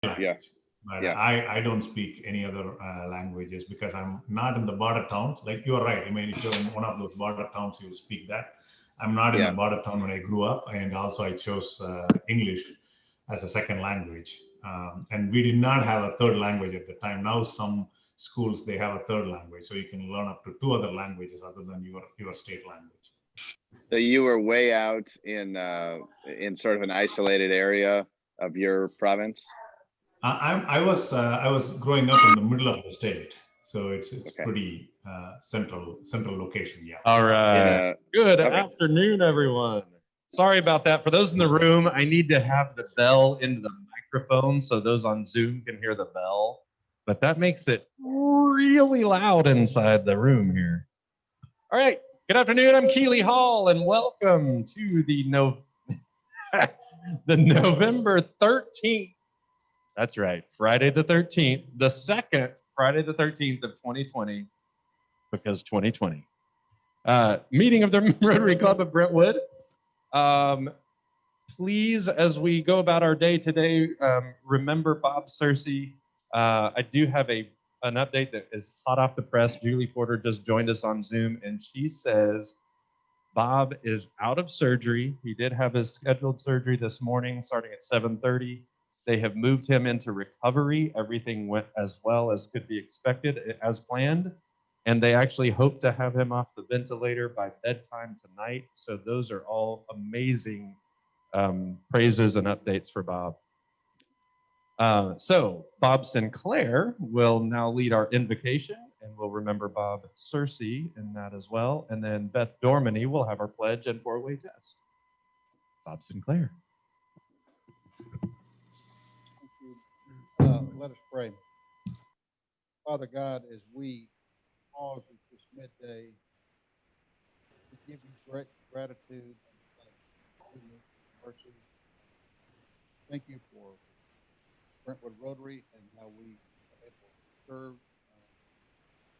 language. But Yeah. I don't speak any other languages because I'm not in the border towns. Like you're right. I mean, if you're in one of those border towns, you'll speak that. I'm not in the Yeah. border town when I grew up, and also I chose English as a second language. And we did not have a third language at the time. Now some schools they have a third language, so you can learn up to two other languages other than your state language. So you were way out in sort of an isolated area of your province. I was growing up in the middle of the state, so it's Okay. pretty central location. Yeah. All In right. a Good okay. afternoon, everyone. Sorry about that. For those in the room, I need to have the bell into the microphone so those on Zoom can hear the bell. But that makes it really loud inside the room here. All right. Good afternoon. I'm Keeley Hall, and welcome to the November 13th. That's right, Friday the 13th, the second Friday the 13th of 2020, because 2020. Meeting of the Rotary Club of Brentwood. Please, as we go about our day today, remember Bob Searcy. I do have an update that is hot off the press. Julie Porter just joined us on Zoom, and she says Bob is out of surgery. He did have his scheduled surgery this morning, starting at 7:30. They have moved him into recovery. Everything went as well as could be expected, as planned. And they actually hope to have him off the ventilator by bedtime tonight. So those are all amazing praises and updates for Bob. So Bob Sinclair will now lead our invocation, and we'll remember Bob Searcy in that as well. And then Beth Dormany will have our pledge and four-way test. Bob Sinclair. Let us pray. Father God, as we pause at this midday, we give you great gratitude and goodness and mercy. Thank you for Brentwood Rotary and how we are able to serve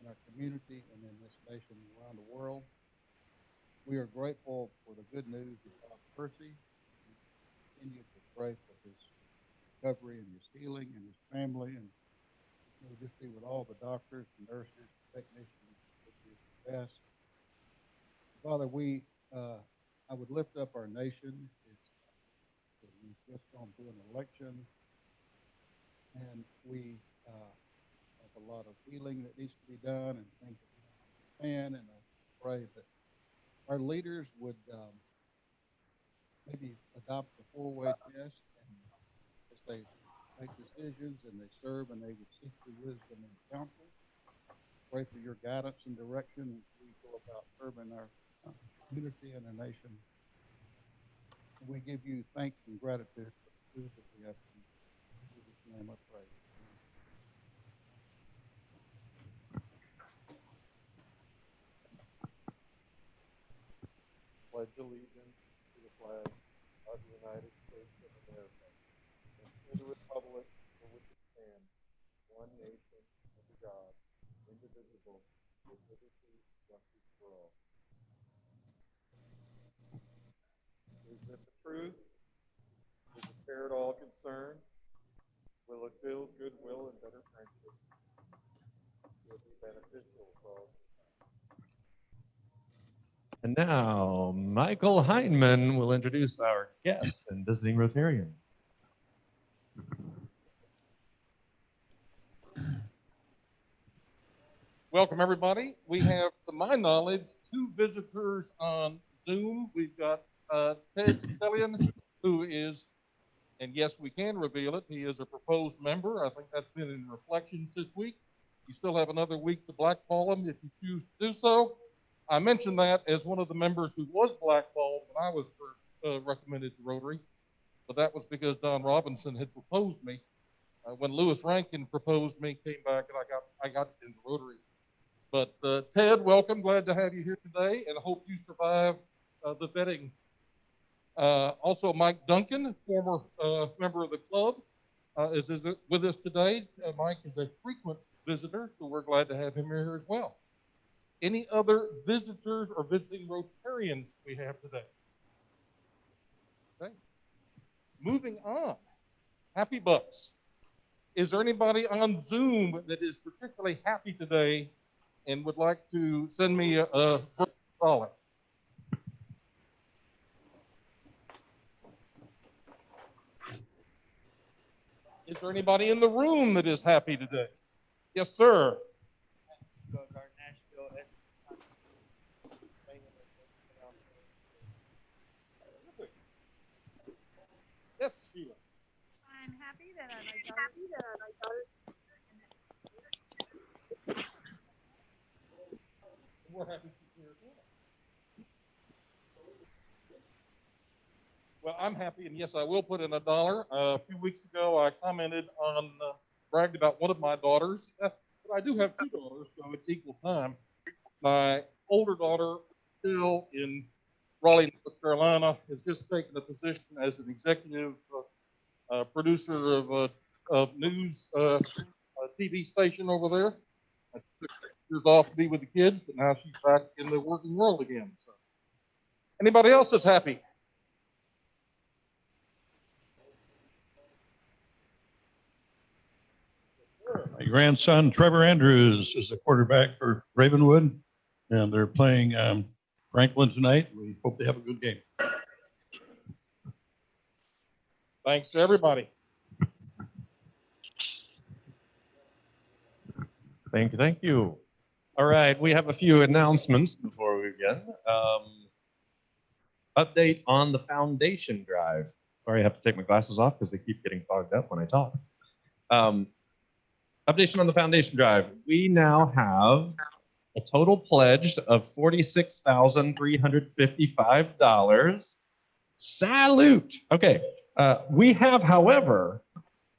in our community and in this nation and around the world. We are grateful for the good news of Bob Percy. We continue to pray for his recovery and his healing and his family, and we'll just be with all the doctors, nurses, technicians, with his best. Father, I would lift up our nation. We've just gone through an election, and we have a lot of healing that needs to be done and things that we don't understand. And I pray that our leaders would maybe adopt the four-way test, and as they make decisions and they serve, and they would seek your wisdom and counsel. Pray for your guidance and direction as we go about serving our community and our nation. And we give you thanks and gratitude for the food that we have to eat. In Jesus' name I pray. Pledge allegiance to the flag of the United States of America and to the republic for which it stands, one nation, under God, indivisible, with liberty and justice for all. Is it the truth? Is it fair to all concerned? Will it build goodwill and better friendship? Will it be beneficial for all? And now, Michael Heineman will introduce our guest and visiting Rotarian. Welcome, everybody. We have, to my knowledge, two visitors on Zoom. We've got Ted Stellian, who is, and yes, we can reveal it, he is a proposed member. I think that's been in reflections this week. You still have another week to blackball him if you choose to do so. I mentioned that as one of the members who was blackballed when I was first recommended to Rotary, but that was because Don Robinson had proposed me. When Lewis Rankin proposed me, came back, and I got into Rotary. But Ted, welcome. Glad to have you here today, and hope you survive the vetting. Also, Mike Duncan, former member of the club, is with us today. Mike is a frequent visitor, so we're glad to have him here as well. Any other visitors or visiting Rotarians we have today? Okay. Moving on. Happy Bucks. Is there anybody on Zoom that is particularly happy today and would like to send me a $1? Is there anybody in the room that is happy today? Yes, sir. Yes, Sheila. I'm happy that my daughter. We're happy she's here as well. Well, I'm happy, and yes, I will put in $1. A few weeks ago, I commented on, bragged about one of my daughters, but I do have 2 daughters, so it's equal time. My older daughter, still in Raleigh, North Carolina, has just taken a position as an executive producer of a news TV station over there. I took years off to be with the kids, but now she's back in the working world again. So, anybody else that's happy? My grandson, Trevor Andrews, is the quarterback for Ravenwood, and they're playing Franklin tonight. We hope they have a good game. Thanks to everybody. Thank you. Thank you. All right, we have a few announcements before we begin. Update on the foundation drive. Sorry, I have to take my glasses off because they keep getting fogged up when I talk. Updation on the foundation drive. We now have a total pledged of $46,355. Salute. Okay. We have, however,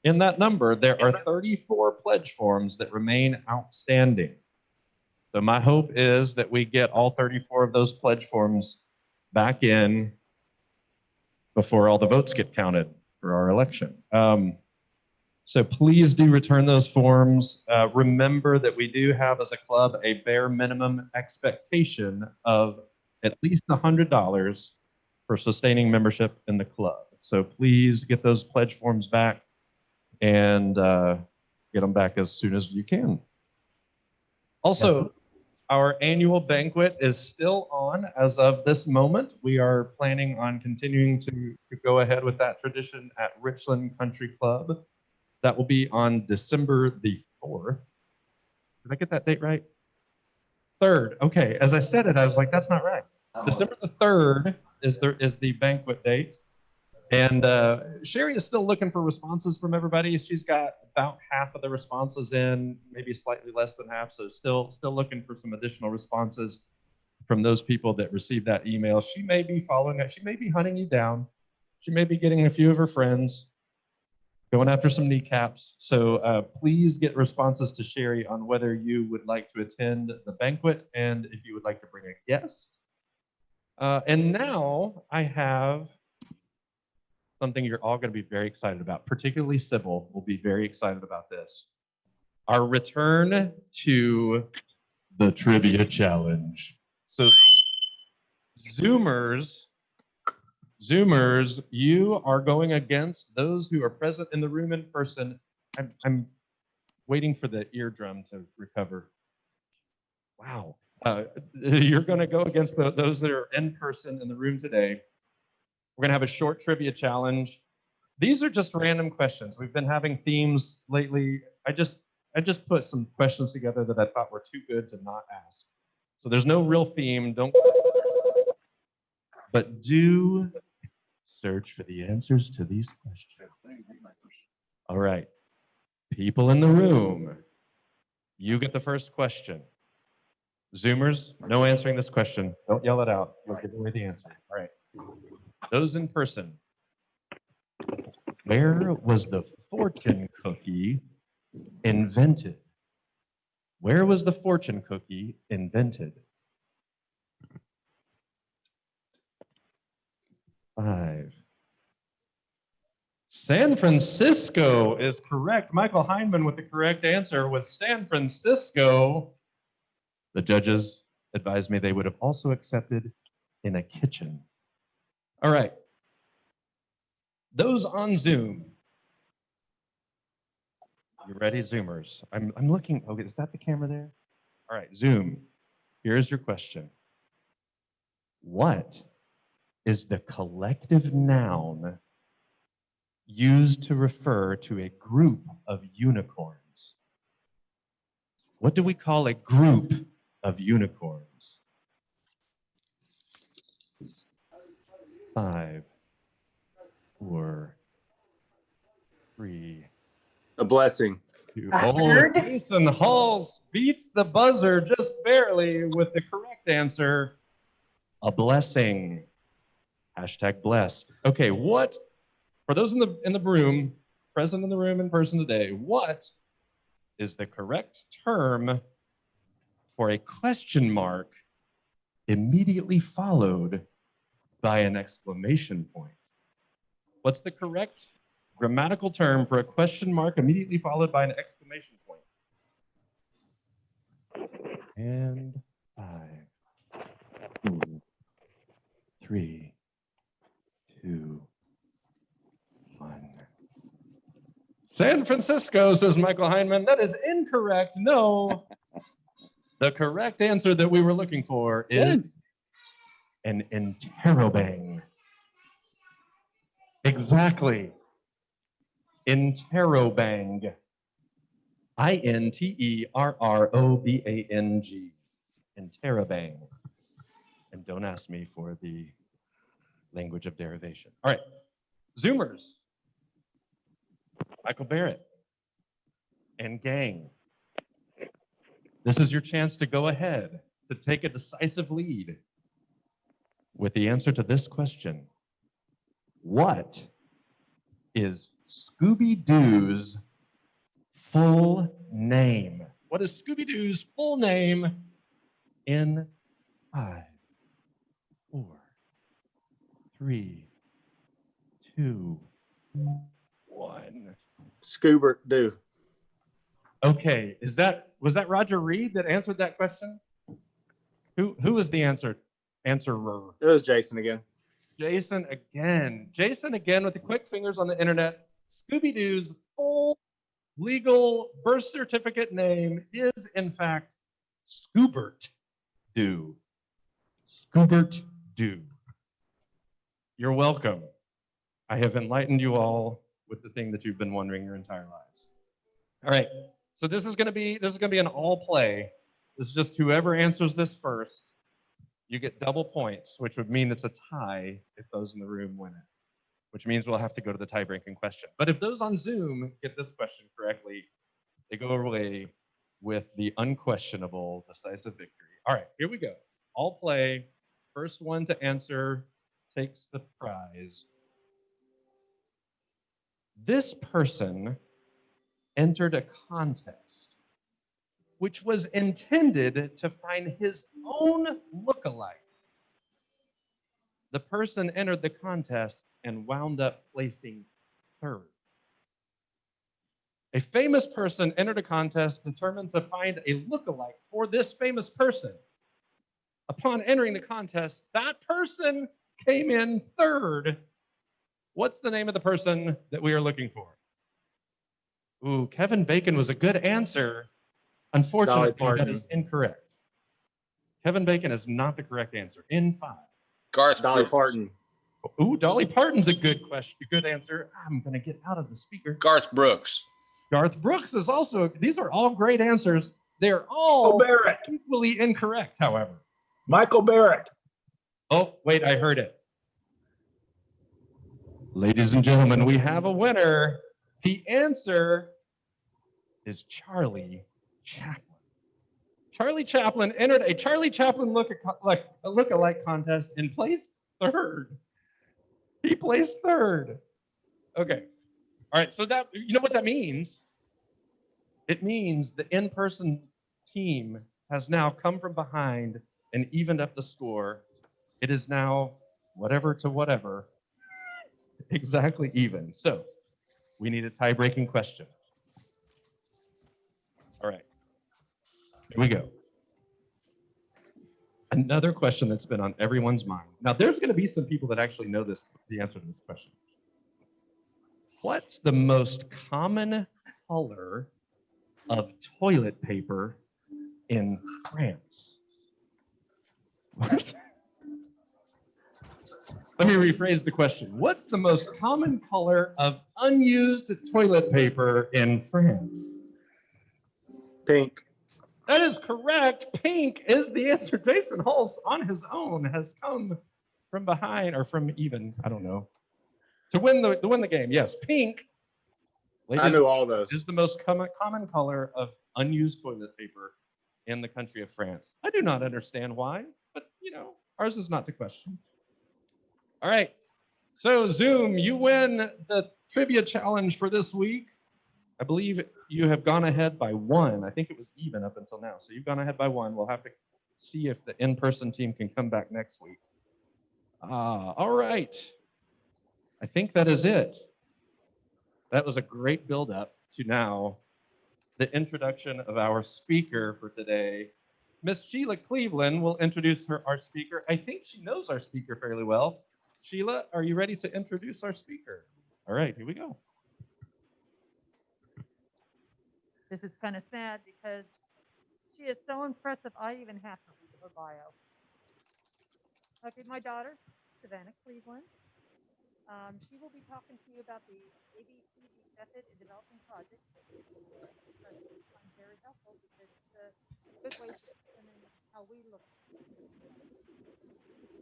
in that number, there are 34 pledge forms that remain outstanding. So my hope is that we get all 34 of those pledge forms back in before all the votes get counted for our election. So please do return those forms. Remember that we do have as a club a bare minimum expectation of at least $100 for sustaining membership in the club. So please get those pledge forms back and get them back as soon as you can. Also, our annual banquet is still on as of this moment. We are planning on continuing to go ahead with that tradition at Richland Country Club. That will be on December the 4th. Did I get that date right? 3rd. Okay, as I said it, I was like, that's not right. December the 3rd is the banquet date. And Sherry is still looking for responses from everybody. She's got about half of the responses in, maybe slightly less than half. So still looking for some additional responses from those people that received that email. She may be following up. She may be hunting you down. She may be getting a few of her friends, going after some kneecaps. So please get responses to Sherry on whether you would like to attend the banquet and if you would like to bring a guest. And now I have something you're all going to be very excited about, particularly Sybil will be very excited about this. Our return to the trivia challenge. So Zoomers, you are going against those who are present in the room in person. I'm waiting for the eardrum to recover. Wow. You're going to go against those that are in person in the room today. We're going to have a short trivia challenge. These are just random questions. We've been having themes lately. I just put some questions together that I thought were too good to not ask. So there's no real theme. But do search for the answers to these questions. All right. People in the room, you get the first question. Zoomers, no answering this question. Don't yell it out. You'll give away the answer. All right. Those in person, where was the fortune cookie invented? Where was the fortune cookie invented? 5. San Francisco is correct. Michael Heineman with the correct answer with San Francisco. The judges advised me they would have also accepted in a kitchen. All right. Those on Zoom, You ready, Zoomers? I'm looking. Okay, is that the camera there? All right, Zoom. Here's your question. What is the collective noun used to refer to a group of unicorns? What do we call a group of unicorns? 5, 4, 3, A blessing. 2. A Oh, herd? Jason Halls beats the buzzer just barely with the correct answer. A blessing. Hashtag blessed. Okay, what, for those in the room, present in the room in person today, what is the correct term for a question mark immediately followed by an exclamation point? What's the correct grammatical term for a question mark immediately followed by an exclamation point? And 5, 4, 3, 2, 1. San Francisco, says Michael Heineman. That is incorrect. No. The correct answer that we were looking for is an interrobang. Exactly. Interrobang. Interrobang. Interrobang. And don't ask me for the language of derivation. All right. Zoomers. Michael Barrett and gang. This is your chance to go ahead, to take a decisive lead with the answer to this question. What is Scooby-Doo's full name? What is Scooby-Doo's full name in 5, 4, 3, 2, 1? Scuba do. Okay, was that Roger Reed that answered that question? Who was the answerer? It was Jason again. Jason again. Jason again with the quick fingers on the internet. Scooby-Doo's full legal birth certificate name is in fact Scoobert Doo. Scoobert Doo. You're welcome. I have enlightened you all with the thing that you've been wondering your entire lives. All right. So this is going to be an all play. This is just whoever answers this first, you get double points, which would mean it's a tie if those in the room win it, which means we'll have to go to the tie-breaking question. But if those on Zoom get this question correctly, they go away with the unquestionable decisive victory. All right, here we go. All play. First one to answer takes the prize. This person entered a contest which was intended to find his own lookalike. The person entered the contest and wound up placing third. A famous person entered a contest determined to find a lookalike for this famous person. Upon entering the contest, that person came in third. What's the name of the person that we are looking for? Ooh, Kevin Bacon was a good answer. Unfortunately, that is incorrect. Kevin Bacon is not the correct answer. In 5. Garth Dolly Parton. Ooh, Dolly Parton's a good question, a good answer. I'm going to get out of the speaker. Garth Brooks. Garth Brooks is also, these are all great answers. They're all equally incorrect, however. Michael Barrett. Oh, wait, I heard it. Ladies and gentlemen, we have a winner. The answer is Charlie Chaplin. Charlie Chaplin entered a Charlie Chaplin look-alike contest and placed third. He placed third. Okay. All right, so that, you know what that means? It means the in-person team has now come from behind and evened up the score. It is now whatever to whatever, exactly even. So we need a tie-breaking question. All right, here we go. Another question that's been on everyone's mind. Now, there's going to be some people that actually know the answer to this question. What's the most common color of toilet paper in France? What? Let me rephrase the question. What's the most common color of unused toilet paper in France? Pink. That is correct. Pink is the answer. Jason Hulse on his own has come from behind, or from even, I don't know, to win the game. Yes, pink, I knew all those. is the most common color of unused toilet paper in the country of France. I do not understand why, but ours is not to question. All right. So Zoom, you win the trivia challenge for this week. I believe you have gone ahead by 1. I think it was even up until now. So you've gone ahead by 1. We'll have to see if the in-person team can come back next week. All right. I think that is it. That was a great build-up to now the introduction of our speaker for today. Miss Sheila Cleveland will introduce our speaker. I think she knows our speaker fairly well. Sheila, are you ready to introduce our speaker? All right, here we go. This is kind of sad because she is so impressive, I even have to read her bio. Okay, my daughter, Savannah Cleveland. She will be talking to you about the ABCD method in developing projects. I find very helpful because it's a good way to determine how we look.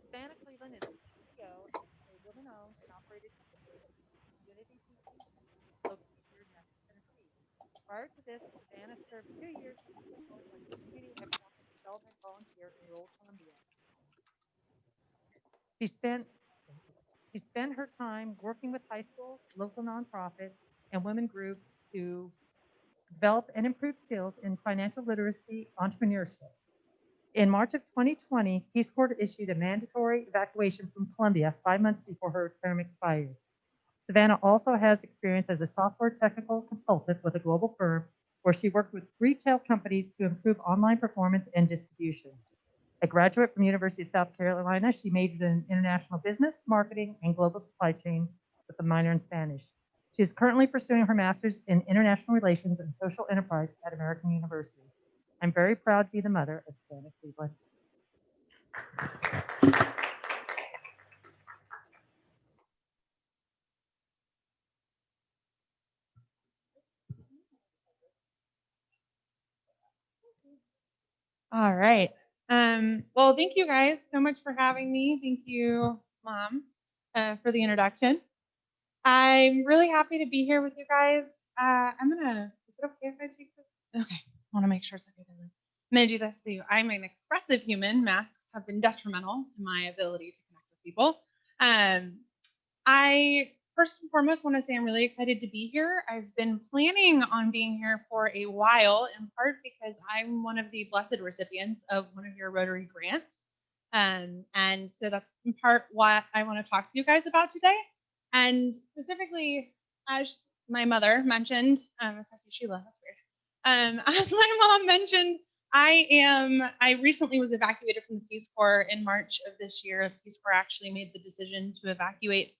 Savannah Cleveland is the CEO of a woman-owned and operated company, Unity PC, located here in Nashville, Tennessee. Prior to this, Savannah served 2 years as a community economic development volunteer in rural Colombia. She spent her time working with high schools, local nonprofits, and women groups to develop and improve skills in financial literacy, entrepreneurship. In March of 2020, Peace Corps issued a mandatory evacuation from Colombia 5 months before her term expired. Savannah also has experience as a software technical consultant with a global firm where she worked with retail companies to improve online performance and distribution. A graduate from University of South Carolina, she majored in international business, marketing, and global supply chain with a minor in Spanish. She is currently pursuing her master's in international relations and social enterprise at American University. I'm very proud to be the mother of Savannah Cleveland. All right. Well, thank you guys so much for having me. Thank you, Mom, for the introduction. I'm really happy to be here with you guys. Is it okay if I take this? Okay, I want to make sure it's okay. I'm gonna do this too. I'm an expressive human. Masks have been detrimental to my ability to connect with people. I first and foremost want to say I'm really excited to be here. I've been planning on being here for a while, in part because I'm one of the blessed recipients of one of your Rotary grants. And so that's in part what I want to talk to you guys about today. And specifically, as my mother mentioned, as Sheila, that's weird. As my mom mentioned, I recently was evacuated from the Peace Corps in March of this year. The Peace Corps actually made the decision to evacuate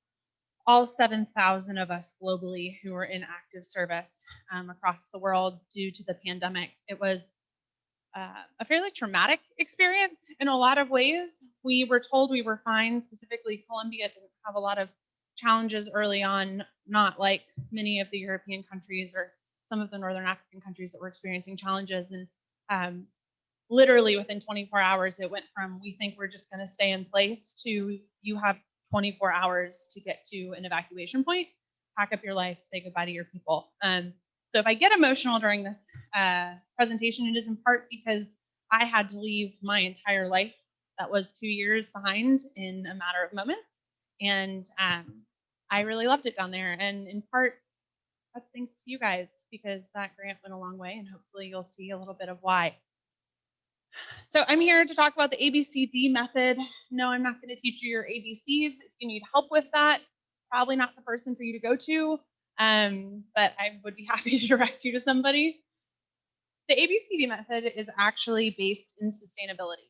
all 7,000 of us globally who were in active service across the world due to the pandemic. It was a fairly traumatic experience in a lot of ways. We were told we were fine. Specifically, Colombia didn't have a lot of challenges early on, not like many of the European countries or some of the Northern African countries that were experiencing challenges. And literally within 24 hours, it went from we think we're just going to stay in place to you have 24 hours to get to an evacuation point, pack up your life, say goodbye to your people. So if I get emotional during this presentation, it is in part because I had to leave my entire life that was 2 years behind in a matter of moments. And I really loved it down there. And in part, that's thanks to you guys, because that grant went a long way, and hopefully you'll see a little bit of why. So I'm here to talk about the ABCD method. No, I'm not going to teach you your ABCs. If you need help with that, probably not the person for you to go to, but I would be happy to direct you to somebody. The ABCD method is actually based in sustainability.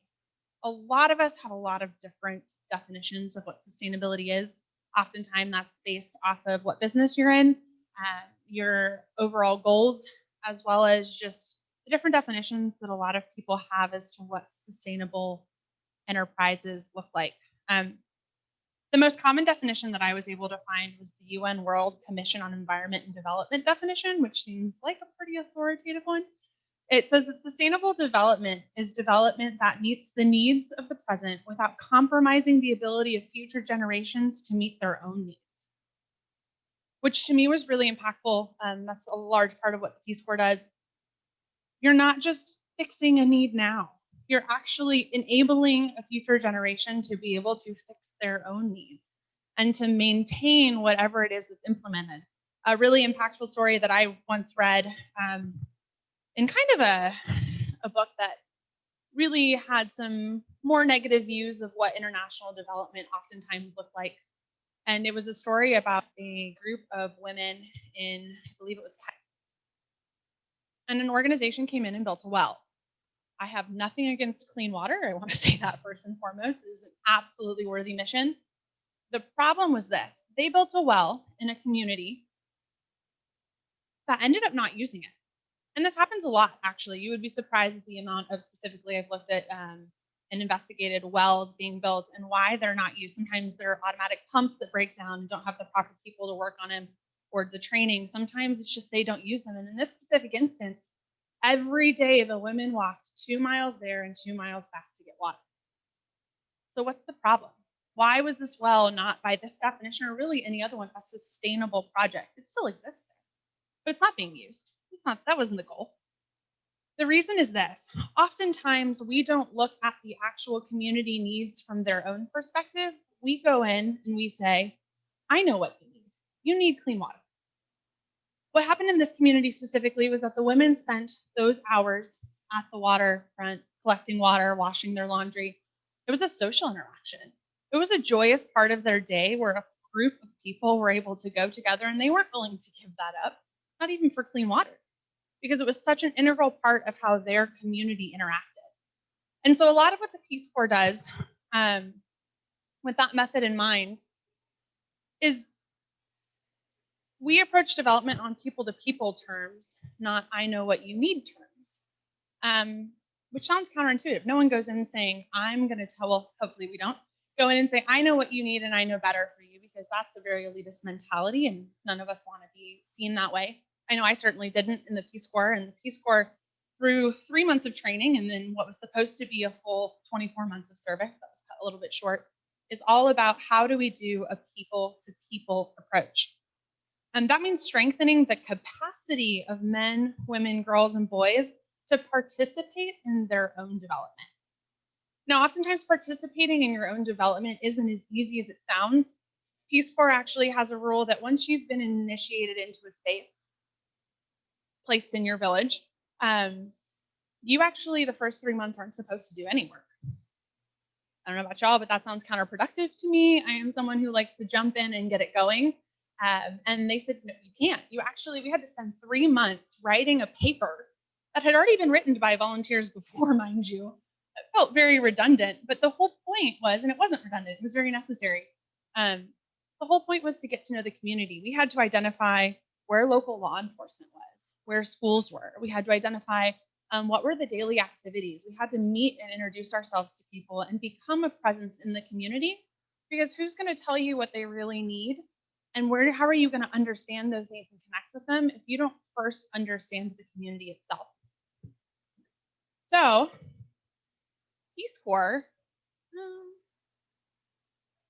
A lot of us have a lot of different definitions of what sustainability is. Oftentimes that's based off of what business you're in, your overall goals as well as just the different definitions that a lot of people have as to what sustainable enterprises look like. The most common definition that I was able to find was the UN World Commission on Environment and Development definition, which seems like a pretty authoritative one. It says that sustainable development is development that meets the needs of the present without compromising the ability of future generations to meet their own needs, which to me was really impactful. That's a large part of what the Peace Corps does. You're not just fixing a need now. You're actually enabling a future generation to be able to fix their own needs and to maintain whatever it is that's implemented. A really impactful story that I once read in kind of a book that really had some more negative views of what international development oftentimes looked like. And it was a story about a group of women in, I believe it was Kenya. And an organization came in and built a well. I have nothing against clean water. I want to say that first and foremost. It is an absolutely worthy mission. The problem was this. They built a well in a community that ended up not using it. And this happens a lot, actually. You would be surprised at the amount of, specifically, I've looked at and investigated wells being built and why they're not used. Sometimes there are automatic pumps that break down and don't have the proper people to work on them, or the training. Sometimes it's just they don't use them. And in this specific instance, every day the women walked 2 miles there and 2 miles back to get water. So what's the problem? Why was this well not, by this definition or really any other one, a sustainable project? It still exists there, but it's not being used. It's not, that wasn't the goal. The reason is this. Oftentimes we don't look at the actual community needs from their own perspective. We go in and we say, I know what you need. You need clean water. What happened in this community specifically was that the women spent those hours at the waterfront collecting water, washing their laundry. It was a social interaction. It was a joyous part of their day where a group of people were able to go together, and they weren't willing to give that up, not even for clean water, because it was such an integral part of how their community interacted. And so a lot of what the Peace Corps does with that method in mind is we approach development on people-to-people terms, not I know what you need terms, which sounds counterintuitive. No one goes in saying, I'm going to tell, well, hopefully we don't, go in and say, I know what you need and I know better for you, because that's a very elitist mentality and none of us want to be seen that way. I know I certainly didn't in the Peace Corps, and the Peace Corps, through 3 months of training and then what was supposed to be a full 24 months of service, that was cut a little bit short, is all about how do we do a people-to-people approach. And that means strengthening the capacity of men, women, girls, and boys to participate in their own development. Now, oftentimes participating in your own development isn't as easy as it sounds. Peace Corps actually has a rule that once you've been initiated into a space, placed in your village, you actually, the first 3 months, aren't supposed to do any work. I don't know about y'all, but that sounds counterproductive to me. I am someone who likes to jump in and get it going. And they said, no, you can't. You actually, we had to spend 3 months writing a paper that had already been written by volunteers before, mind you. It felt very redundant, but the whole point was, and it wasn't redundant, it was very necessary. The whole point was to get to know the community. We had to identify where local law enforcement was, where schools were. We had to identify what were the daily activities. We had to meet and introduce ourselves to people and become a presence in the community, because who's going to tell you what they really need? And how are you going to understand those needs and connect with them if you don't first understand the community itself? So, Peace Corps.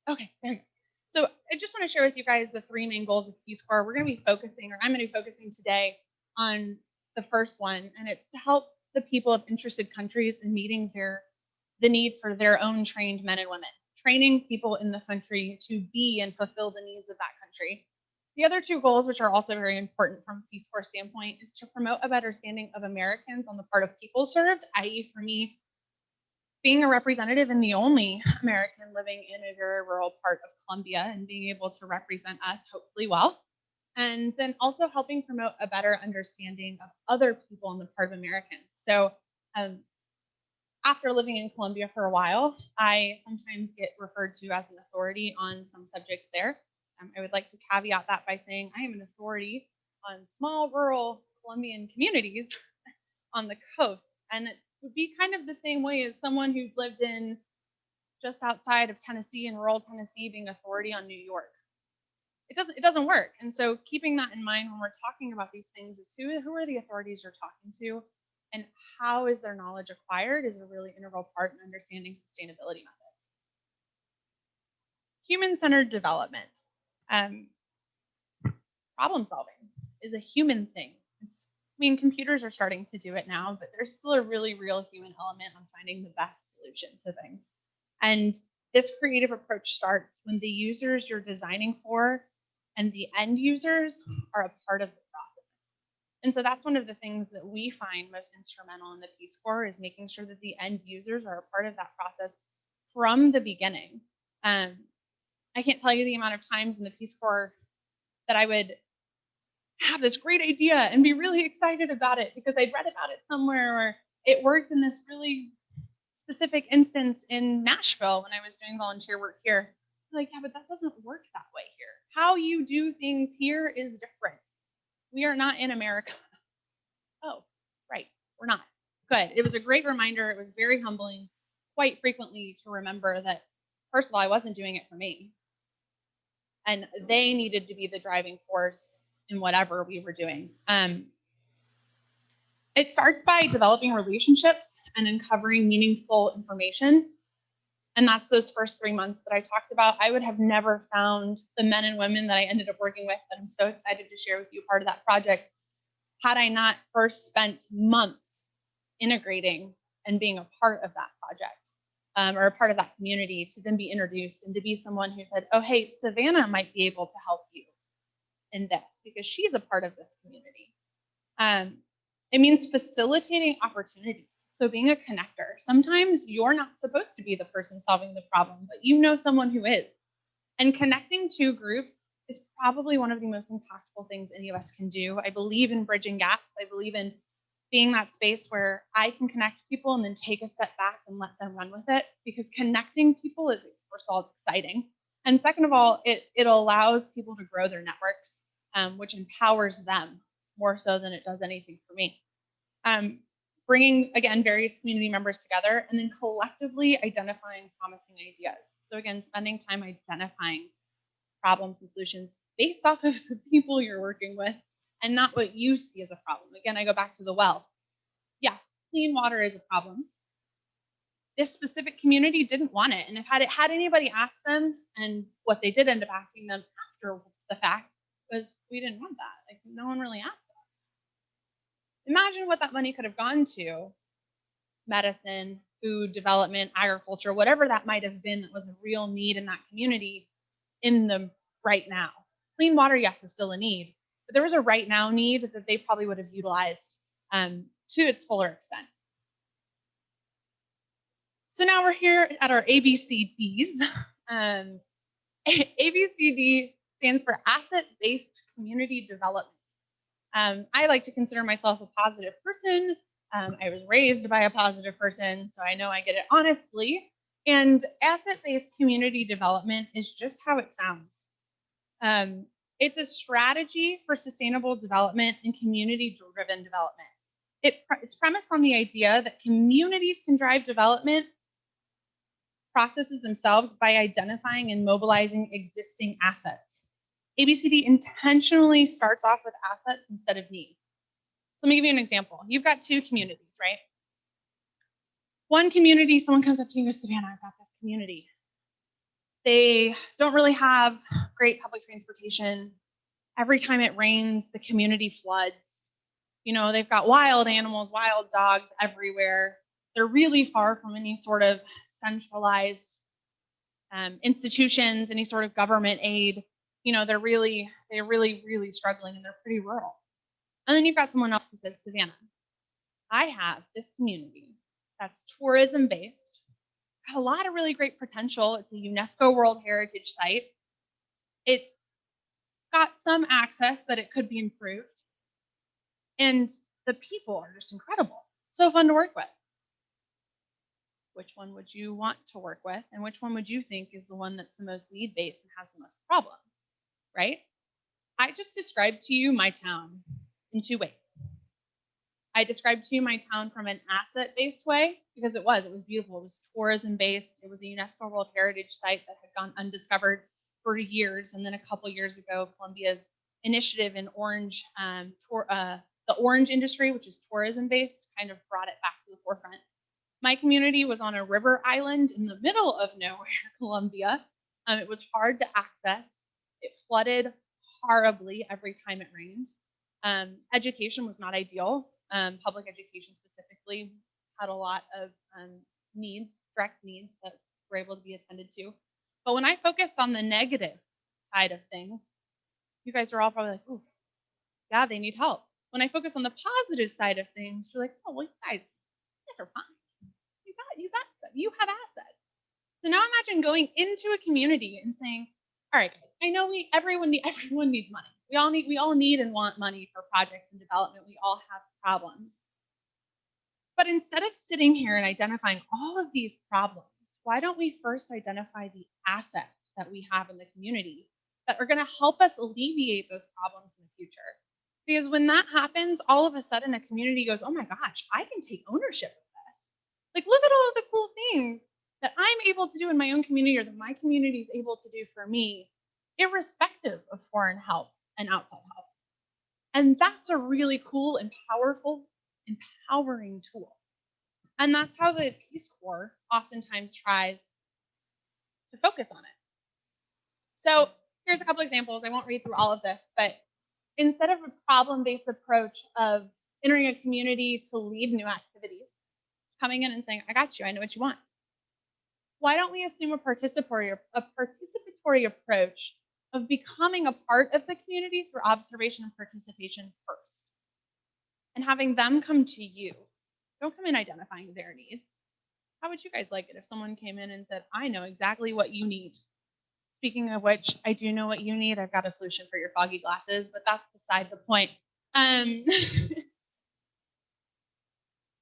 Okay, there you go. So I just want to share with you guys the 3 main goals of Peace Corps. We're going to be focusing, or I'm going to be focusing today on the first one, and it's to help the people of interested countries in meeting the need for their own trained men and women, training people in the country to be and fulfill the needs of that country. The other 2 goals, which are also very important from a Peace Corps standpoint, is to promote a better understanding of Americans on the part of people served, i.e. for me, being a representative and the only American living in a very rural part of Colombia and being able to represent us hopefully well. And then also helping promote a better understanding of other people on the part of Americans. So after living in Colombia for a while, I sometimes get referred to as an authority on some subjects there. I would like to caveat that by saying I am an authority on small rural Colombian communities on the coast. And it would be kind of the same way as someone who's lived in just outside of Tennessee, in rural Tennessee, being authority on New York. It doesn't work. And so keeping that in mind when we're talking about these things is who are the authorities you're talking to, and how is their knowledge acquired is a really integral part in understanding sustainability methods. Human-centered development. Problem solving is a human thing. I mean, computers are starting to do it now, but there's still a really real human element on finding the best solution to things. And this creative approach starts when the users you're designing for and the end users are a part of the process. And so that's one of the things that we find most instrumental in the Peace Corps, is making sure that the end users are a part of that process from the beginning. I can't tell you the amount of times in the Peace Corps that I would have this great idea and be really excited about it because I'd read about it somewhere, or it worked in this really specific instance in Nashville when I was doing volunteer work here. Like, yeah, but that doesn't work that way here. How you do things here is different. We are not in America. Oh, right, we're not. Good. It was a great reminder. It was very humbling, quite frequently, to remember that, first of all, I wasn't doing it for me. And they needed to be the driving force in whatever we were doing. It starts by developing relationships and uncovering meaningful information. And that's those first 3 months that I talked about. I would have never found the men and women that I ended up working with, that I'm so excited to share with you part of that project, had I not first spent months integrating and being a part of that project, or a part of that community, to then be introduced and to be someone who said, oh, hey, Savannah might be able to help you in this because she's a part of this community. It means facilitating opportunities. So being a connector. Sometimes you're not supposed to be the person solving the problem, but you know someone who is. And connecting two groups is probably one of the most impactful things any of us can do. I believe in bridging gaps. I believe in being that space where I can connect people and then take a step back and let them run with it, because connecting people is, first of all, it's exciting. And second of all, it allows people to grow their networks, which empowers them more so than it does anything for me. Bringing, again, various community members together and then collectively identifying promising ideas. So again, spending time identifying problems and solutions based off of the people you're working with and not what you see as a problem. Again, I go back to the well. Yes, clean water is a problem. This specific community didn't want it. And if had anybody asked them, and what they did end up asking them after the fact was, we didn't want that. Like, no one really asked us. Imagine what that money could have gone to: medicine, food development, agriculture, whatever that might have been that was a real need in that community in the right now. Clean water, yes, is still a need, but there was a right now need that they probably would have utilized to its fuller extent. So now we're here at our ABCDs. ABCD stands for asset-based community development. I like to consider myself a positive person. I was raised by a positive person, so I know I get it honestly. And asset-based community development is just how it sounds. It's a strategy for sustainable development and community-driven development. It's premised on the idea that communities can drive development processes themselves by identifying and mobilizing existing assets. ABCD intentionally starts off with assets instead of needs. So let me give you an example. You've got two communities, right? One community, someone comes up to you and goes, Savannah, I've got this community. They don't really have great public transportation. Every time it rains, the community floods. You know, they've got wild animals, wild dogs everywhere. They're really far from any sort of centralized institutions, any sort of government aid. You know, they're really struggling, and they're pretty rural. And then you've got someone else who says, Savannah, I have this community that's tourism based, got a lot of really great potential. It's a UNESCO World Heritage Site. It's got some access, but it could be improved. And the people are just incredible. So fun to work with. Which one would you want to work with? And which one would you think is the one that's the most need-based and has the most problems, right? I just described to you my town in two ways. I described to you my town from an asset-based way because it was beautiful. It was tourism-based. It was a UNESCO World Heritage Site that had gone undiscovered for years. And then a couple years ago, Colombia's initiative in orange, the orange industry, which is tourism-based, kind of brought it back to the forefront. My community was on a river island in the middle of nowhere, Colombia. It was hard to access. It flooded horribly every time it rained. Education was not ideal. Public education specifically had a lot of needs, direct needs that were able to be attended to. But when I focused on the negative side of things, you guys are all probably like, "Ooh, yeah, they need help." When I focus on the positive side of things, you're like, "Oh, well, you guys are fine. You got stuff. You have assets." So now imagine going into a community and saying, "All right, guys, I know everyone needs money. We all need and want money for projects and development. We all have problems. But instead of sitting here and identifying all of these problems, why don't we first identify the assets that we have in the community that are going to help us alleviate those problems in the future?" Because when that happens, all of a sudden a community goes, "Oh my gosh, I can take ownership of this. Like, look at all of the cool things that I'm able to do in my own community or that my community is able to do for me, irrespective of foreign help and outside help." And that's a really cool and powerful, empowering tool. And that's how the Peace Corps oftentimes tries to focus on it. So here's a couple examples. I won't read through all of this, but instead of a problem-based approach of entering a community to lead new activities, coming in and saying, "I got you, I know what you want," why don't we assume a participatory approach of becoming a part of the community through observation and participation first, and having them come to you. Don't come in identifying their needs. How would you guys like it if someone came in and said, "I know exactly what you need"? Speaking of which, I do know what you need. I've got a solution for your foggy glasses, but that's beside the point.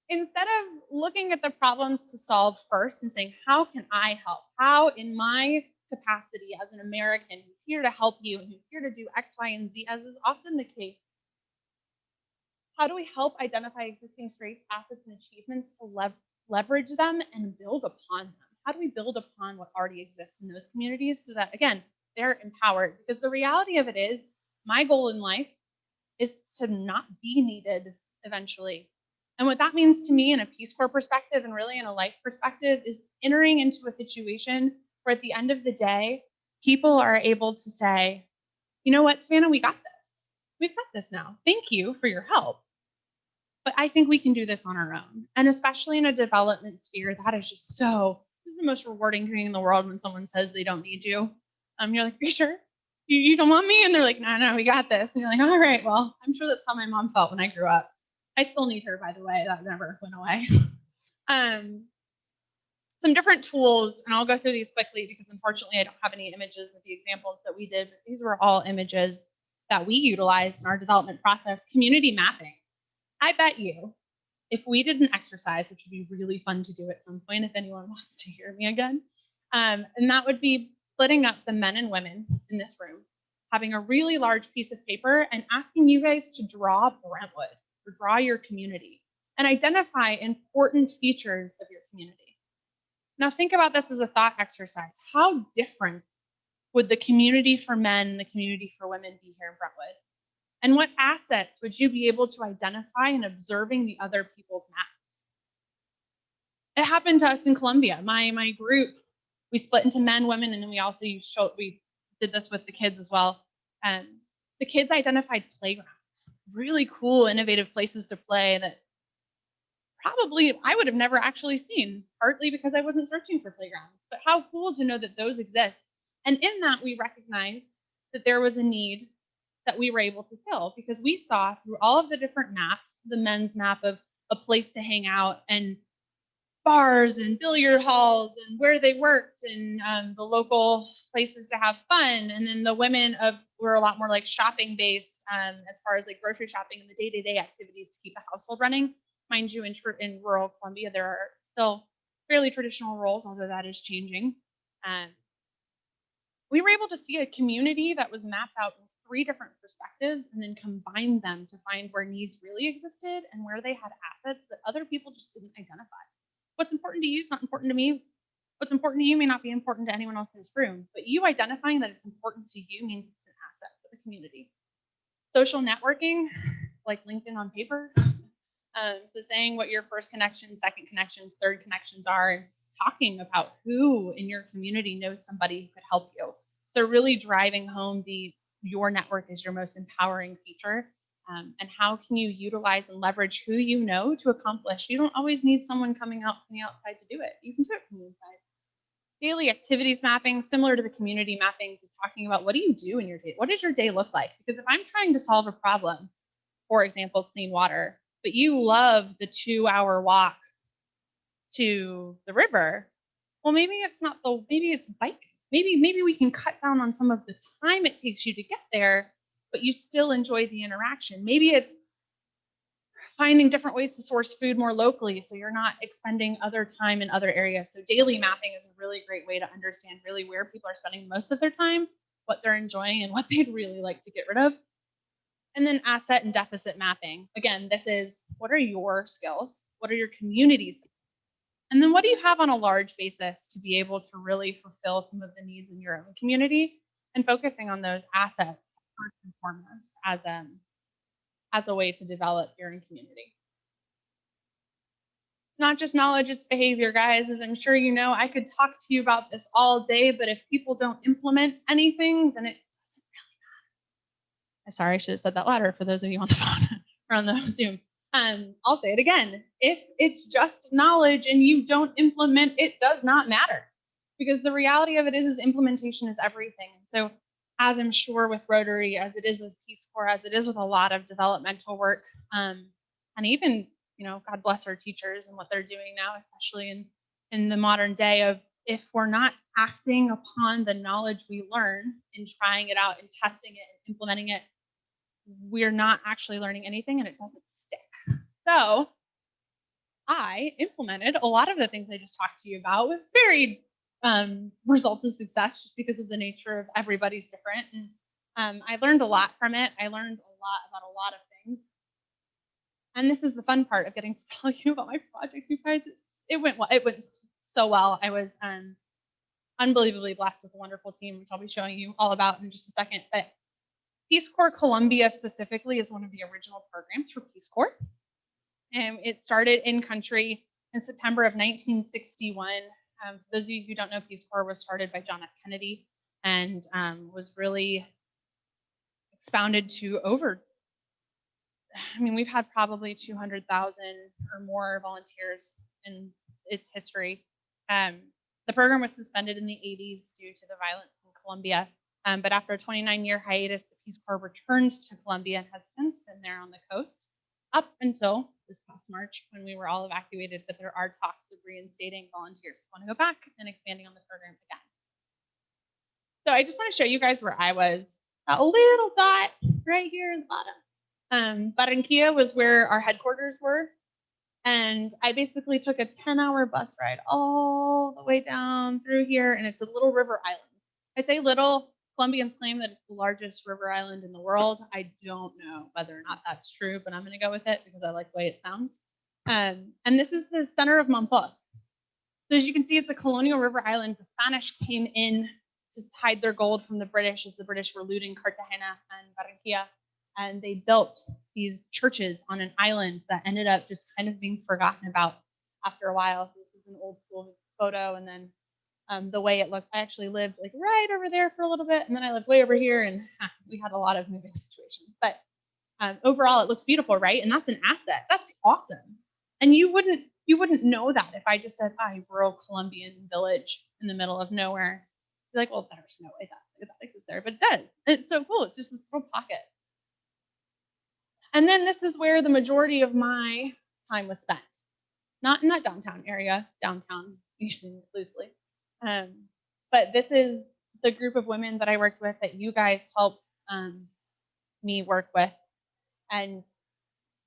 Instead of looking at the problems to solve first and saying, "How can I help? How, in my capacity as an American who's here to help you and who's here to do X, Y, and Z," as is often the case, how do we help identify existing strengths, assets, and achievements to leverage them and build upon them? How do we build upon what already exists in those communities so that, again, they're empowered? Because the reality of it is, my goal in life is to not be needed eventually. And what that means to me in a Peace Corps perspective and really in a life perspective is entering into a situation where at the end of the day, people are able to say, "You know what, Savannah, we got this. We've got this now. Thank you for your help. But I think we can do this on our own." And especially in a development sphere, that is just this is the most rewarding thing in the world when someone says they don't need you. You're like, "Are you sure? You don't want me?" And they're like, "No, we got this." And you're like, "All right, well, I'm sure that's how my mom felt when I grew up." I still need her, by the way. That never went away. Some different tools, and I'll go through these quickly because unfortunately I don't have any images of the examples that we did, but these were all images that we utilized in our development process. Community mapping. I bet you if we did an exercise, which would be really fun to do at some point if anyone wants to hear me again, and that would be splitting up the men and women in this room, having a really large piece of paper and asking you guys to draw Brentwood or draw your community and identify important features of your community. Now think about this as a thought exercise. How different would the community for men and the community for women be here in Brentwood? And what assets would you be able to identify in observing the other people's maps? It happened to us in Colombia. My group, we split into men, women, and then we also we did this with the kids as well. The kids identified playgrounds, really cool, innovative places to play that probably I would have never actually seen, partly because I wasn't searching for playgrounds. But how cool to know that those exist. And in that, we recognized that there was a need that we were able to fill because we saw through all of the different maps, the men's map of a place to hang out and bars and billiard halls and where they worked and the local places to have fun. And then the women were a lot more like shopping based as far as like grocery shopping and the day-to-day activities to keep the household running. Mind you, in rural Colombia, there are still fairly traditional roles, although that is changing. We were able to see a community that was mapped out 3 different perspectives and then combined them to find where needs really existed and where they had assets that other people just didn't identify. What's important to you is not important to me. What's important to you may not be important to anyone else in this room, but you identifying that it's important to you means it's an asset for the community. Social networking, it's like LinkedIn on paper. So saying what your first connections, second connections, third connections are, and talking about who in your community knows somebody who could help you. So really driving home your network is your most empowering feature. And how can you utilize and leverage who you know to accomplish? You don't always need someone coming out from the outside to do it. You can do it from the inside. Daily activities mapping, similar to the community mappings, of talking about what do you do in your day? What does your day look like? Because if I'm trying to solve a problem, for example, clean water, but you love the 2-hour walk to the river, well, maybe it's biking. Maybe we can cut down on some of the time it takes you to get there, but you still enjoy the interaction. Maybe it's finding different ways to source food more locally so you're not expending other time in other areas. So daily mapping is a really great way to understand really where people are spending most of their time, what they're enjoying, and what they'd really like to get rid of. And then asset and deficit mapping. Again, this is what are your skills? What are your communities? And then what do you have on a large basis to be able to really fulfill some of the needs in your own community, and focusing on those assets first and foremost as a way to develop your own community. It's not just knowledge, it's behavior, guys. As I'm sure you know, I could talk to you about this all day, but if people don't implement anything, then it doesn't really matter. I'm sorry, I should have said that louder for those of you on the phone or on the Zoom. I'll say it again. If it's just knowledge and you don't implement, it does not matter. Because the reality of it is implementation is everything. So as I'm sure with Rotary, as it is with Peace Corps, as it is with a lot of developmental work, and even, God bless our teachers and what they're doing now, especially in the modern day of, if we're not acting upon the knowledge we learn and trying it out and testing it and implementing it, we're not actually learning anything and it doesn't stick. So I implemented a lot of the things I just talked to you about with varied results of success, just because of the nature of everybody's different. And I learned a lot from it. I learned a lot about a lot of things. And this is the fun part of getting to tell you about my project, you guys. It went well. It went so well. I was unbelievably blessed with a wonderful team, which I'll be showing you all about in just a second. But Peace Corps Colombia specifically is one of the original programs for Peace Corps. And it started in country in September of 1961. For those of you who don't know, Peace Corps was started by John F. Kennedy and was really expounded to over, we've had probably 200,000 or more volunteers in its history. The program was suspended in the 80s due to the violence in Colombia. But after a 29-year hiatus, the Peace Corps returned to Colombia and has since been there on the coast up until this past March, when we were all evacuated, but there are talks of reinstating volunteers who want to go back and expanding on the program again. So I just want to show you guys where I was. A little dot right here in the bottom. Barranquilla was where our headquarters were. And I basically took a 10-hour bus ride all the way down through here, and it's a little river island. I say little. Colombians claim that it's the largest river island in the world. I don't know whether or not that's true, but I'm going to go with it because I like the way it sounds. And this is the center of Monpós. So as you can see, it's a colonial river island. The Spanish came in to hide their gold from the British as the British were looting Cartagena and Barranquilla. And they built these churches on an island that ended up just kind of being forgotten about after a while. So this is an old school photo, and then the way it looked. I actually lived like right over there for a little bit, and then I lived way over here, and we had a lot of moving situations. But overall, it looks beautiful, right? And that's an asset. That's awesome. And you wouldn't know that if I just said, rural Colombian village in the middle of nowhere. You're like, well, there's no way that exists there, but it does. It's so cool. It's just this little pocket. And then this is where the majority of my time was spent. Not in that downtown area, downtown usually loosely. But this is the group of women that I worked with that you guys helped me work with. And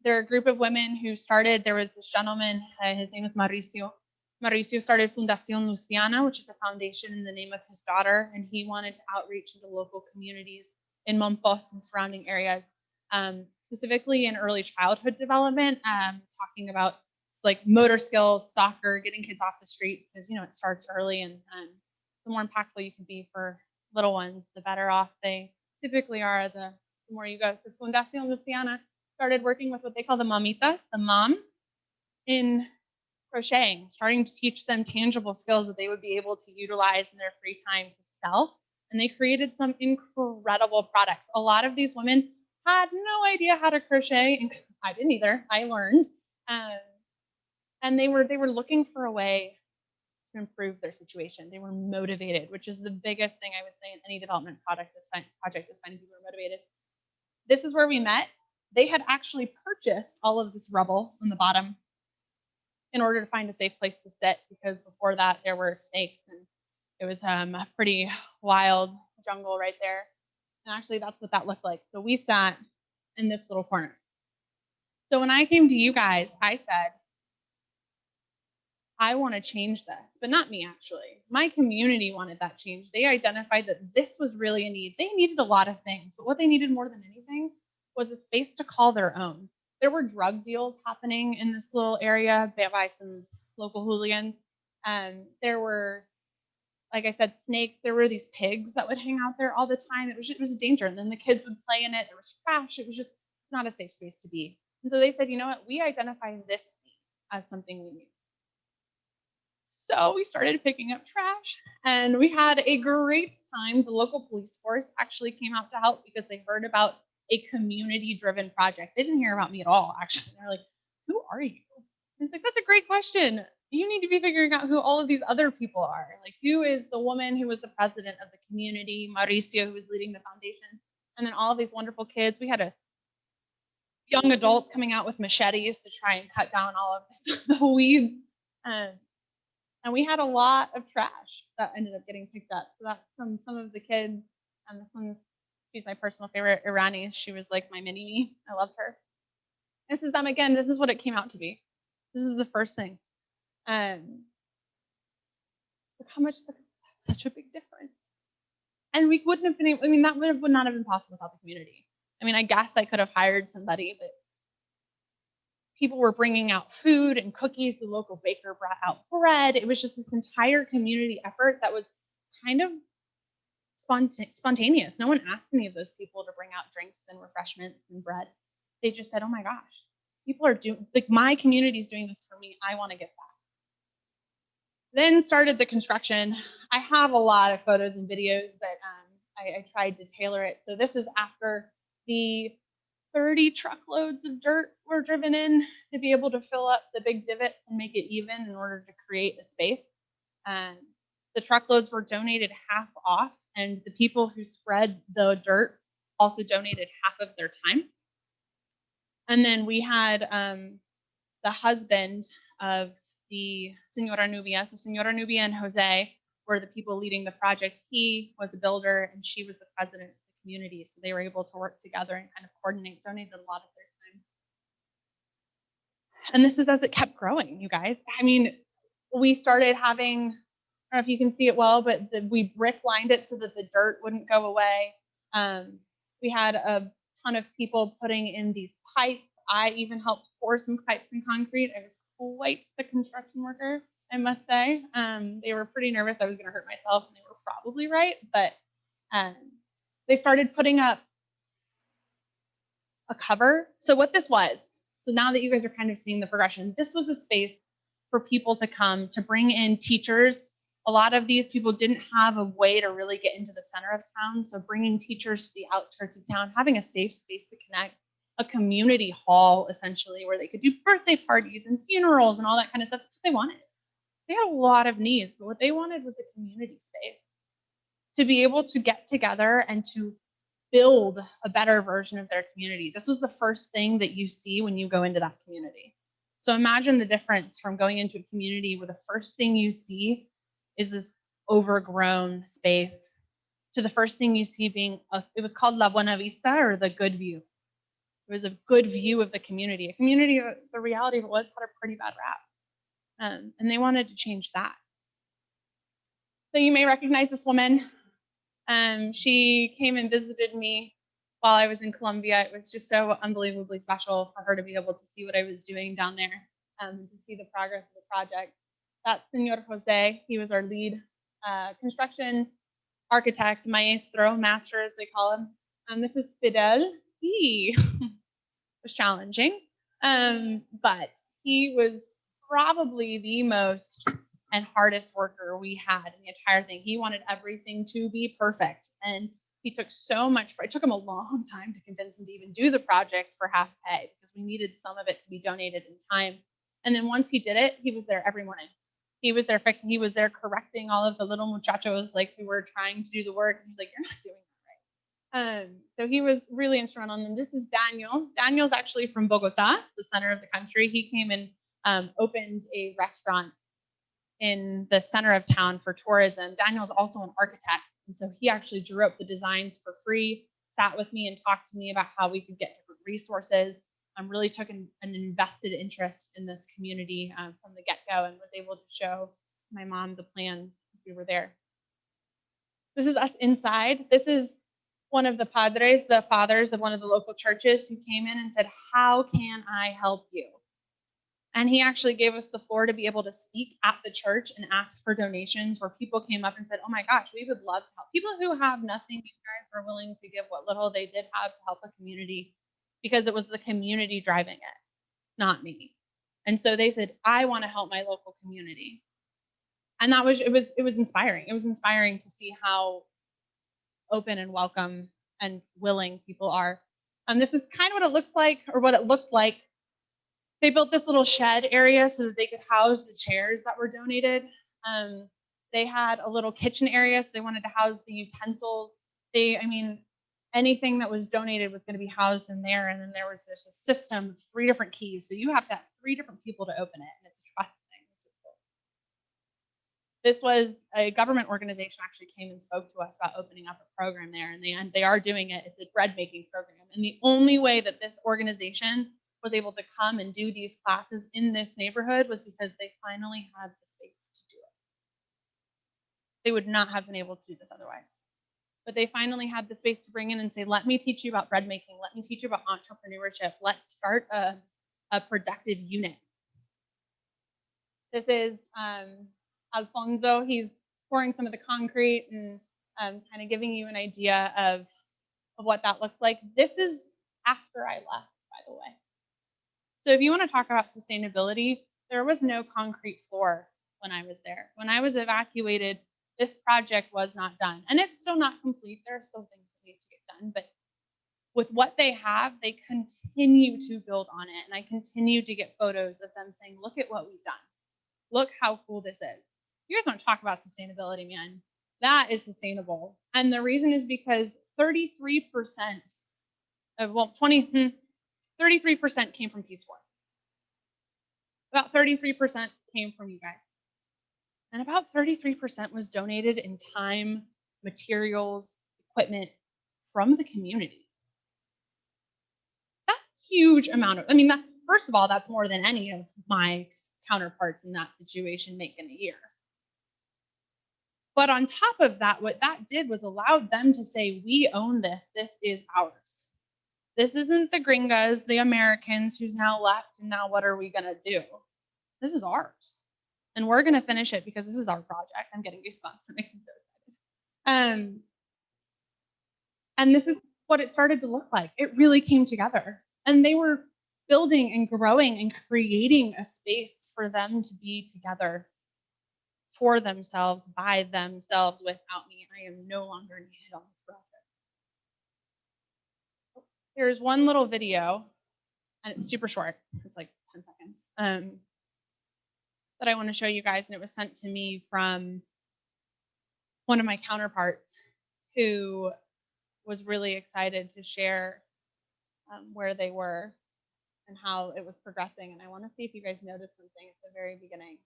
they're a group of women who started, there was this gentleman, his name is Mauricio. Mauricio started Fundación Luciana, which is a foundation in the name of his daughter, and he wanted to outreach into local communities in Mompos and surrounding areas, specifically in early childhood development, talking about like motor skills, soccer, getting kids off the street, because, you know, it starts early, and the more impactful you can be for little ones, the better off they typically are, the more you go. So Fundación Luciana started working with what they call the mamitas, the moms, in crocheting, starting to teach them tangible skills that they would be able to utilize in their free time to sell. And they created some incredible products. A lot of these women had no idea how to crochet, and I didn't either. I learned, and they were looking for a way to improve their situation. They were motivated, which is the biggest thing I would say in any development project is finding people who are motivated. This is where we met. They had actually purchased all of this rubble on the bottom in order to find a safe place to sit, because before that there were snakes, and it was a pretty wild jungle right there. And actually that's what that looked like. So we sat in this little corner. So when I came to you guys, I said, I want to change this, but not me, actually. My community wanted that change. They identified that this was really a need. They needed a lot of things, but what they needed more than anything was a space to call their own. There were drug deals happening in this little area by some local hooligans. There were, like I said, snakes. There were these pigs that would hang out there all the time. It was a danger. And then the kids would play in it. There was trash. It was just not a safe space to be. And so they said, you know what? We identify this as something we need. So we started picking up trash, and we had a great time. The local police force actually came out to help because they heard about a community-driven project. They didn't hear about me at all, actually. They're like, who are you? I was like, that's a great question. You need to be figuring out who all of these other people are. Like, who is the woman who was the president of the community, Mauricio, who was leading the foundation, and then all of these wonderful kids. We had young adults coming out with machetes to try and cut down all of the weeds. And we had a lot of trash that ended up getting picked up. So that's from some of the kids. And this one's, she's my personal favorite, Irani. She was like my mini me. I loved her. This is them again. This is what it came out to be. This is the first thing. Look how much, that's such a big difference. And we wouldn't have been able, I mean, that would not have been possible without the community. I mean, I guess I could have hired somebody, but people were bringing out food and cookies. The local baker brought out bread. It was just this entire community effort that was kind of spontaneous. No one asked any of those people to bring out drinks and refreshments and bread. They just said, oh my gosh, people are doing, like, my community is doing this for me. I want to get back. Then started the construction. I have a lot of photos and videos, but I tried to tailor it. So this is after the 30 truckloads of dirt were driven in to be able to fill up the big divots and make it even in order to create a space. The truckloads were donated half off, and the people who spread the dirt also donated half of their time. And then we had the husband of the Senora Nubia. So Senora Nubia and Jose were the people leading the project. He was a builder, and she was the president of the community. So they were able to work together and kind of coordinate, donated a lot of their time. And this is as it kept growing, you guys. I mean, we started having, I don't know if you can see it well, but we brick lined it so that the dirt wouldn't go away. We had a ton of people putting in these pipes. I even helped pour some pipes in concrete. I was quite the construction worker, I must say. They were pretty nervous I was going to hurt myself, and they were probably right. But they started putting up a cover. So what this was, so now that you guys are kind of seeing the progression, this was a space for people to come, to bring in teachers. A lot of these people didn't have a way to really get into the center of town. So bringing teachers to the outskirts of town, having a safe space to connect, a community hall, essentially, where they could do birthday parties and funerals and all that kind of stuff. That's what they wanted. They had a lot of needs, but what they wanted was a community space to be able to get together and to build a better version of their community. This was the first thing that you see when you go into that community. So imagine the difference from going into a community where the first thing you see is this overgrown space to the first thing you see being, it was called La Buena Vista, or the good view. It was a good view of the community. A community, the reality of it was, had a pretty bad rap. And they wanted to change that. So you may recognize this woman. She came and visited me while I was in Colombia. It was just so unbelievably special for her to be able to see what I was doing down there, to see the progress of the project. That's Senor Jose. He was our lead construction architect, maestro, master as they call him. This is Fidel. He was challenging, but he was probably the most and hardest worker we had in the entire thing. He wanted everything to be perfect, and he took so much. It took him a long time to convince him to even do the project for half pay because we needed some of it to be donated in time. And then once he did it, he was there every morning. He was there fixing. He was there correcting all of the little muchachos like who were trying to do the work. He's like, "You're not doing that right." So he was really instrumental. And then this is Daniel. Daniel's actually from Bogota, the center of the country. He came and opened a restaurant in the center of town for tourism. Daniel's also an architect, and so he actually drew up the designs for free, sat with me and talked to me about how we could get different resources. Really took an invested interest in this community from the get-go, and was able to show my mom the plans as we were there. This is us inside. This is one of the padres, the fathers of one of the local churches, who came in and said, "How can I help you?" And he actually gave us the floor to be able to speak at the church and ask for donations, where people came up and said, "Oh my gosh, we would love to help." People who have nothing, you guys were willing to give what little they did have to help the community, because it was the community driving it, not me. And so they said, "I want to help my local community." And it was inspiring. It was inspiring to see how open and welcome and willing people are. And this is kind of what it looks like, or what it looked like. They built this little shed area so that they could house the chairs that were donated. They had a little kitchen area, so they wanted to house the utensils. Anything that was donated was going to be housed in there. And then there's a system of 3 different keys. So you have to have 3 different people to open it, and it's a trust thing. This was a government organization actually came and spoke to us about opening up a program there, and they are doing it. It's a bread making program. And the only way that this organization was able to come and do these classes in this neighborhood was because they finally had the space to do it. They would not have been able to do this otherwise. But they finally had the space to bring in and say, "Let me teach you about bread making. Let me teach you about entrepreneurship. Let's start a productive unit." This is Alfonso. He's pouring some of the concrete and kind of giving you an idea of what that looks like. This is after I left, by the way. So if you want to talk about sustainability, there was no concrete floor when I was there. When I was evacuated, this project was not done. And it's still not complete. There are still things that need to get done. But with what they have, they continue to build on it. And I continue to get photos of them saying, "Look at what we've done. Look how cool this is." You guys want to talk about sustainability, man. That is sustainable. And the reason is because 33% of, 33% came from Peace Corps. About 33% came from you guys. And about 33% was donated in time, materials, equipment from the community. That's a huge amount of, first of all, that's more than any of my counterparts in that situation make in a year. But on top of that, what that did was allowed them to say, "We own this. This is ours. This isn't the gringas, the Americans who's now left, and now what are we going to do? This is ours. And we're going to finish it because this is our project." I'm getting goosebumps. It makes me so excited. And this is what it started to look like. It really came together. And they were building and growing and creating a space for them to be together for themselves, by themselves, without me. I am no longer needed on this project. Here's one little video, and it's super short. It's like 10 seconds. That I want to show you guys, and it was sent to me from one of my counterparts who was really excited to share where they were and how it was progressing. And I want to see if you guys noticed something at the very beginning.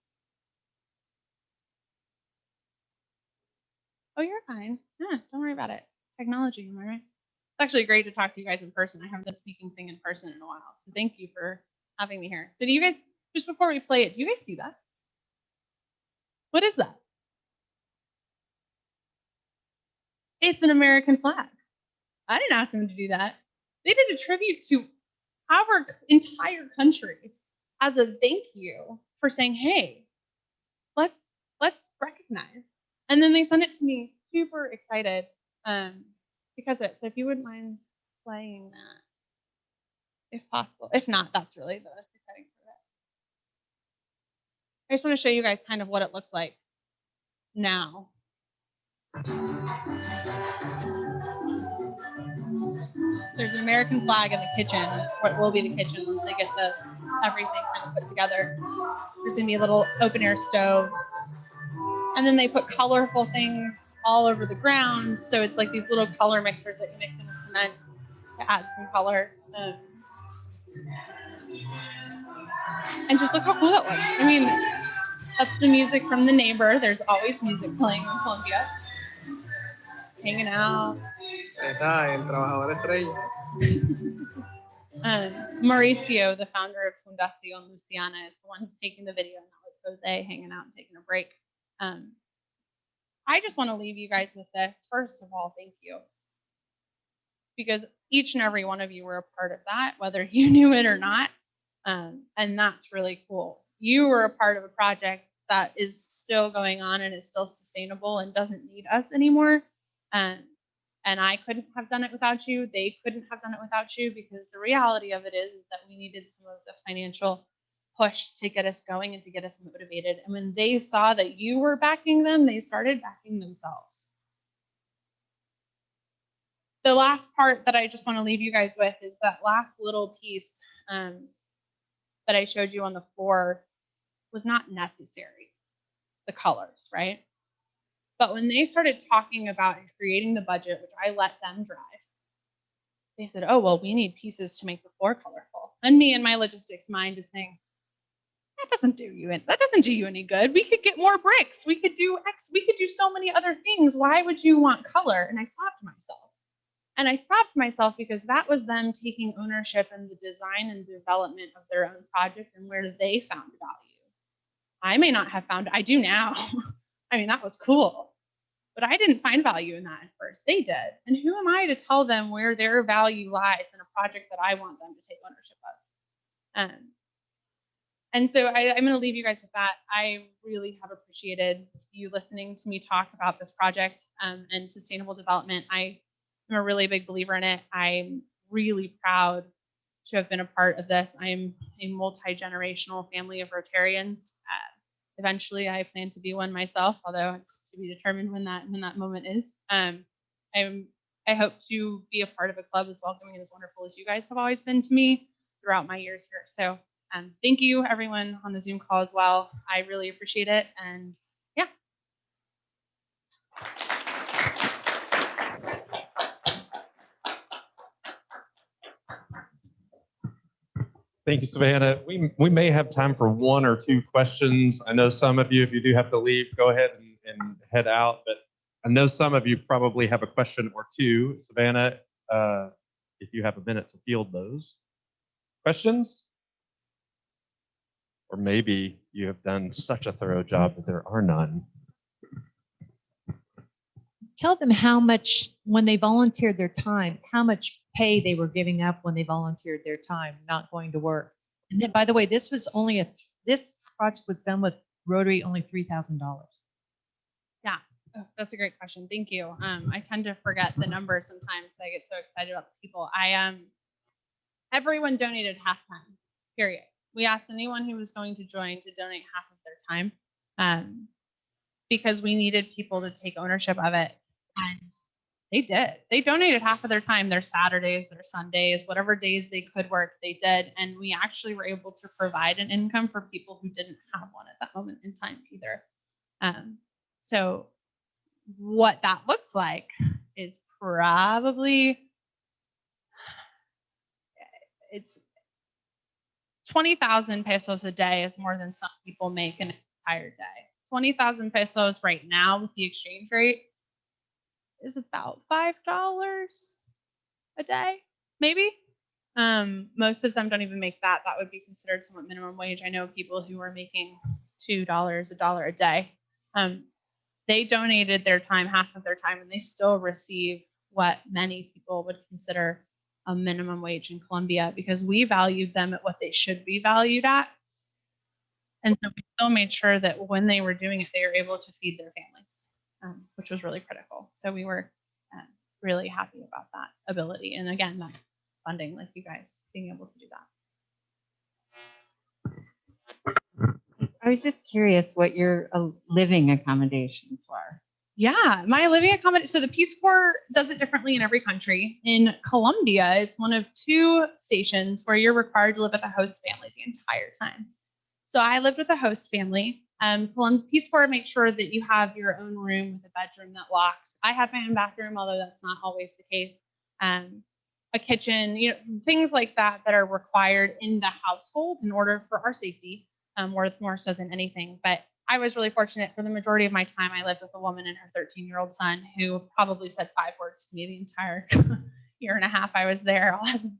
Oh, you're fine. Don't worry about it. Technology, am I right? It's actually great to talk to you guys in person. I haven't done a speaking thing in person in a while, so thank you for having me here. So do you guys, just before we play it, do you guys see that? What is that? It's an American flag. I didn't ask them to do that. They did a tribute to our entire country as a thank you for saying, hey, let's recognize. And then they sent it to me super excited because of it. So if you wouldn't mind playing that, if possible. If not, that's really the exciting part of it. I just want to show you guys kind of what it looks like now. There's an American flag in the kitchen, what will be the kitchen once they get everything kind of put together. There's gonna be a little open air stove. And then they put colorful things all over the ground. So it's like these little color mixers that you mix in with cement to add some color. And just look how cool that was. I mean, that's the music from the neighbor. There's always music playing in Colombia. Hanging out. Mauricio, the founder of Fundación Luciana, is the one who's taking the video, and that was Jose hanging out and taking a break. I just want to leave you guys with this. First of all, thank you. Because each and every one of you were a part of that, whether you knew it or not. And that's really cool. You were a part of a project that is still going on and is still sustainable and doesn't need us anymore. And I couldn't have done it without you. They couldn't have done it without you, because the reality of it is that we needed some of the financial push to get us going and to get us motivated. And when they saw that you were backing them, they started backing themselves. The last part that I just want to leave you guys with is that last little piece that I showed you on the floor was not necessary, the colors, right? But when they started talking about and creating the budget, which I let them drive, they said, oh, well, we need pieces to make the floor colorful. And me and my logistics mind is saying, that doesn't do you any good. We could get more bricks. We could do X. We could do so many other things. Why would you want color? And I stopped myself. And I stopped myself because that was them taking ownership in the design and development of their own project and where they found value. I may not have found, I do now. I mean, that was cool. But I didn't find value in that at first. They did. And who am I to tell them where their value lies in a project that I want them to take ownership of? And so I'm going to leave you guys with that. I really have appreciated you listening to me talk about this project and sustainable development. I am a really big believer in it. I'm really proud to have been a part of this. I'm a multi-generational family of Rotarians. Eventually, I plan to be one myself, although it's to be determined when that moment is. I hope to be a part of a club as welcoming and as wonderful as you guys have always been to me throughout my years here. So thank you, everyone on the Zoom call as well. I really appreciate it. And yeah. Thank you, Savannah. We may have time for one or two questions. I know some of you, if you do have to leave, go ahead and head out. But I know some of you probably have a question or two. Savannah, if you have a minute to field those questions. Or maybe you have done such a thorough job that there are none. Tell them how much, when they volunteered their time, how much pay they were giving up when they volunteered their time, not going to work. And then, by the way, this project was done with Rotary only $3,000. Yeah, that's a great question. Thank you. I tend to forget the numbers sometimes. I get so excited about the people. Everyone donated half time, period. We asked anyone who was going to join to donate half of their time because we needed people to take ownership of it. And they did. They donated half of their time, their Saturdays, their Sundays, whatever days they could work, they did. And we actually were able to provide an income for people who didn't have one at that moment in time either. So what that looks like is probably, it's 20,000 pesos a day is more than some people make an entire day. 20,000 pesos right now with the exchange rate is about $5 a day, maybe. Most of them don't even make that. That would be considered somewhat minimum wage. I know people who are making $2, $1 a day. They donated their time, half of their time, and they still receive what many people would consider a minimum wage in Colombia, because we valued them at what they should be valued at. And so we still made sure that when they were doing it, they were able to feed their families, which was really critical. So we were really happy about that ability. And again, that funding, like you guys being able to do that. I was just curious what your living accommodations were. Yeah, my living accommodation. So the Peace Corps does it differently in every country. In Colombia, it's one of 2 stations where you're required to live with a host family the entire time. So I lived with a host family. Peace Corps makes sure that you have your own room with a bedroom that locks. I have my own bathroom, although that's not always the case. A kitchen, things like that that are required in the household in order for our safety, more so than anything. But I was really fortunate. For the majority of my time, I lived with a woman and her 13-year-old son who probably said 5 words to me the entire year and a half I was there. I wasn't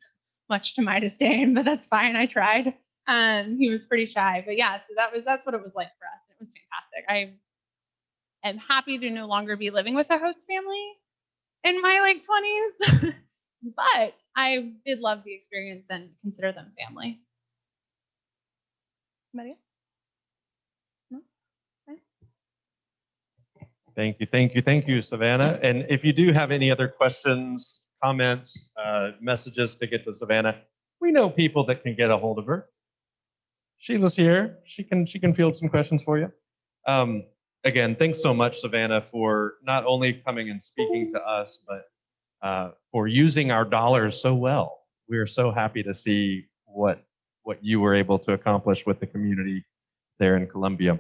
much to my disdain, but that's fine. I tried. He was pretty shy, but yeah, so that's what it was like for us. It was fantastic. I am happy to no longer be living with a host family in my late 20s, but I did love the experience and consider them family. Maria? No? Okay. Thank you, Savannah. And if you do have any other questions, comments, messages to get to Savannah, we know people that can get a hold of her. Sheila's here. She can field some questions for you. Again, thanks so much, Savannah, for not only coming and speaking to us, but for using our dollars so well. We are so happy to see what you were able to accomplish with the community there in Colombia.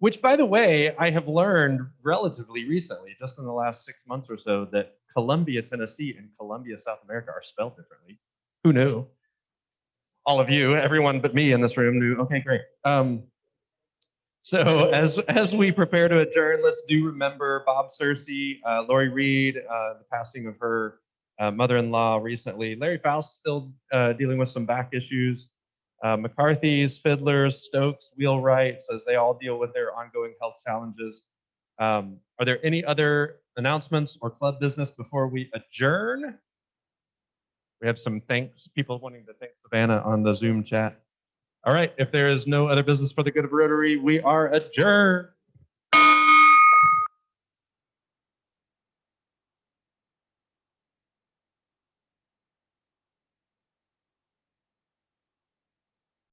Which, by the way, I have learned relatively recently, just in the last 6 months or so, that Columbia, Tennessee and Colombia, South America are spelled differently. Who knew? All of you, everyone but me in this room knew. Okay, great. So as we prepare to adjourn, let's do remember Bob Searcy, Lori Reed, the passing of her mother-in-law recently. Larry Faust still dealing with some back issues. McCarthy's, Fiddlers, Stokes, Wheelwrights, as they all deal with their ongoing health challenges. Are there any other announcements or club business before we adjourn? We have some people wanting to thank Savannah on the Zoom chat. All right, if there is no other business for the good of Rotary, we are adjourned.